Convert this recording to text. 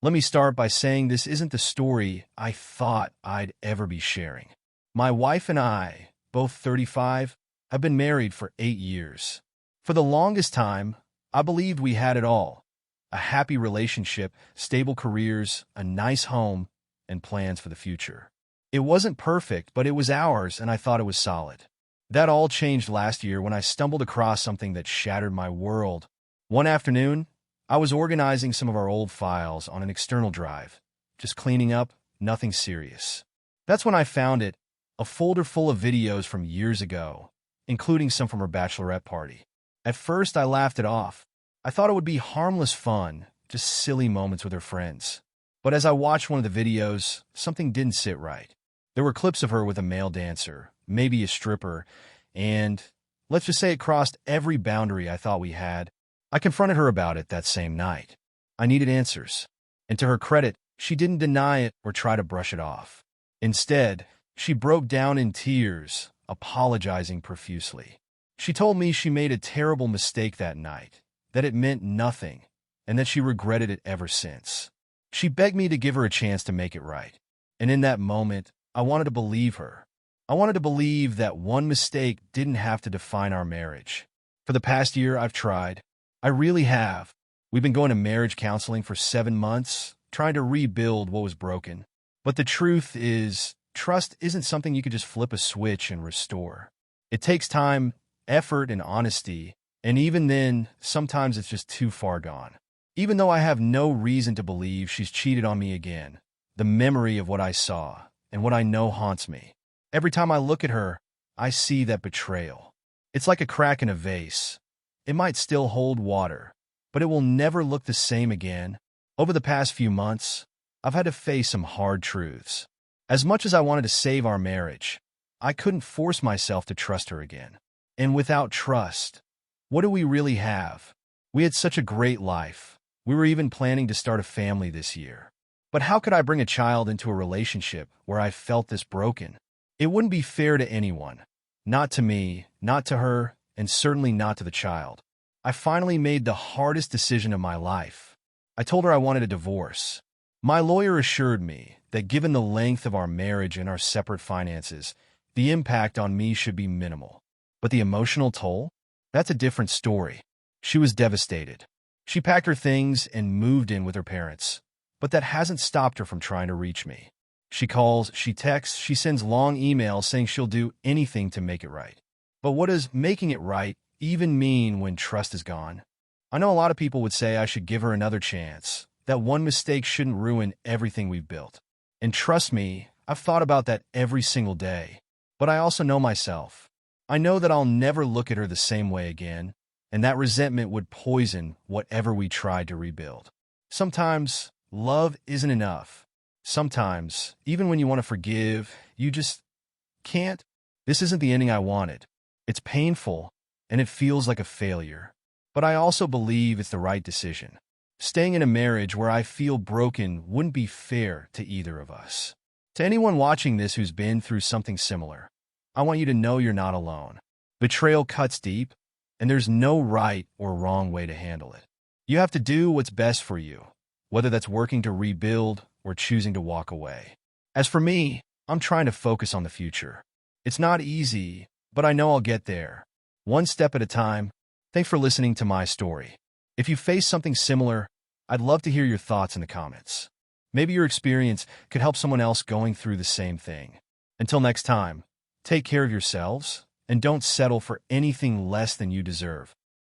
Let me start by saying this isn't the story I thought I'd ever be sharing. My wife and I, both 35, have been married for 8 years. For the longest time, I believed we had it all: a happy relationship, stable careers, a nice home, and plans for the future. It wasn't perfect, but it was ours, and I thought it was solid. That all changed last year when I stumbled across something that shattered my world. One afternoon, I was organizing some of our old files on an external drive, just cleaning up, nothing serious. That's when I found it, a folder full of videos from years ago, including some from her bachelorette party. At first, I laughed it off. I thought it would be harmless fun, just silly moments with her friends. But as I watched one of the videos, something didn't sit right. There were clips of her with a male dancer, maybe a stripper, and let's just say it crossed every boundary I thought we had. I confronted her about it that same night. I needed answers. And to her credit, she didn't deny it or try to brush it off. Instead, she broke down in tears, apologizing profusely. She told me she made a terrible mistake that night, that it meant nothing, and that she regretted it ever since. She begged me to give her a chance to make it right. And in that moment, I wanted to believe her. I wanted to believe that one mistake didn't have to define our marriage. For the past year, I've tried. I really have. We've been going to marriage counseling for 7 months, trying to rebuild what was broken. But the truth is, trust isn't something you could just flip a switch and restore. It takes time, effort, and honesty, and even then, sometimes it's just too far gone. Even though I have no reason to believe she's cheated on me again, the memory of what I saw and what I know haunts me. Every time I look at her, I see that betrayal. It's like a crack in a vase. It might still hold water, but it will never look the same again. Over the past few months, I've had to face some hard truths. As much as I wanted to save our marriage, I couldn't force myself to trust her again. And without trust, what do we really have? We had such a great life. We were even planning to start a family this year. But how could I bring a child into a relationship where I felt this broken? It wouldn't be fair to anyone. Not to me, not to her, and certainly not to the child. I finally made the hardest decision of my life. I told her I wanted a divorce. My lawyer assured me that given the length of our marriage and our separate finances, the impact on me should be minimal. But the emotional toll? That's a different story. She was devastated. She packed her things and moved in with her parents. But that hasn't stopped her from trying to reach me. She calls, she texts, she sends long emails saying she'll do anything to make it right. But what does making it right even mean when trust is gone? I know a lot of people would say I should give her another chance, that one mistake shouldn't ruin everything we've built. And trust me, I've thought about that every single day. But I also know myself. I know that I'll never look at her the same way again, and that resentment would poison whatever we tried to rebuild. Sometimes, love isn't enough. Sometimes, even when you want to forgive, you just can't. This isn't the ending I wanted. It's painful, and it feels like a failure. But I also believe it's the right decision. Staying in a marriage where I feel broken wouldn't be fair to either of us. To anyone watching this who's been through something similar, I want you to know you're not alone. Betrayal cuts deep, and there's no right or wrong way to handle it. You have to do what's best for you, whether that's working to rebuild or choosing to walk away. As for me, I'm trying to focus on the future. It's not easy, but I know I'll get there, one step at a time. Thanks for listening to my story. If you face something similar, I'd love to hear your thoughts in the comments. Maybe your experience could help someone else going through the same thing. Until next time, take care of yourselves and don't settle for anything less than you deserve.